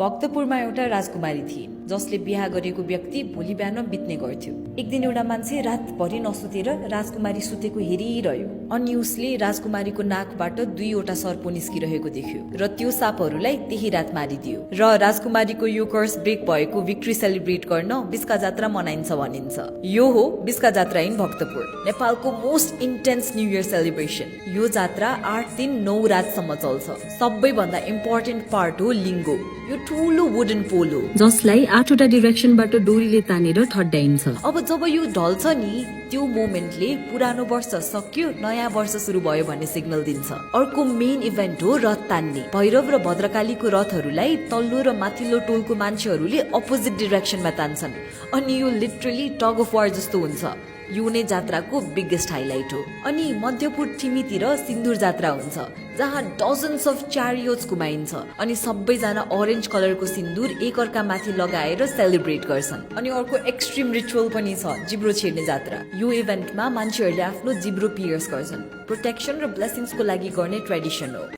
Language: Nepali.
भक्तपुरमा एउटा राजकुमारी थिइन् जसले बिहा गरेको व्यक्ति भोलि बिहान बित्ने गर्थ्यो। एक दिन एउटा मान्छे रातभरि नसुतेर राजकुमारी सुतेको हेरिरह्यो अनि उसले राजकुमारीको नाकबाट दुईवटा सर्प निस्किरहेको देख्यो र त्यो सापहरूलाई त्यही रात मारिदियो। र राजकुमारीको यो कर्स ब्रेक भएको विक्ट्री सेलिब्रेट गर्न बिस्का जात्रा मनाइन्छ भनिन्छ। यो हो बिस्का जात्रा इन भक्तपुर, नेपालको most intense new year celebration. यो जात्रा 8 दिन 9 रातसम्म चल्छ। सबैभन्दा इम्पोर्टेन्ट पार्ट हो लिङ्गो। यो ठूलो वुडन पोल हो जसलाई 8वटा डिरेक्सनबाट डोरीले तानेर ठड्याइन्छ। अब जब यो ढल्छ नि त्यो मोमेन्टले पुरानो वर्ष सकियो नयाँ वर्ष सुरु भयो भन्ने सिग्नल दिन्छ। अर्को मेन इभेन्ट हो रथ तान्ने। भैरव र भद्रकालीको रथहरूलाई तल्लो र माथिल्लो टोलको मान्छेहरूले अपोजिट डिरेक्सनमा तान्छन् अनि यो लिटरली टग अफ वार जस्तो हुन्छ। यो नै जात्राको बिगेस्ट हाइलाइट हो। अनि मध्यपुर ठिमीतिर सिन्दुर जात्रा हुन्छ जहाँ डजन्स अफ च्यारियोट्स घुमाइन्छ अनि सबैजना ऑरेन्ज कलरको सिन्दुर एकअर्का माथि लगाएर सेलिब्रेट गर्छन्। अनि अर्को एक्सट्रिम रिचुअल पनि छ जिब्रो छेड्ने जात्रा। यो इभेन्टमा मान्छेहरूले आफ्नो जिब्रो पियर्स गर्छन्। प्रोटेक्सन र ब्लेसिङ्सको लागि गर्ने ट्रेडिसन हो।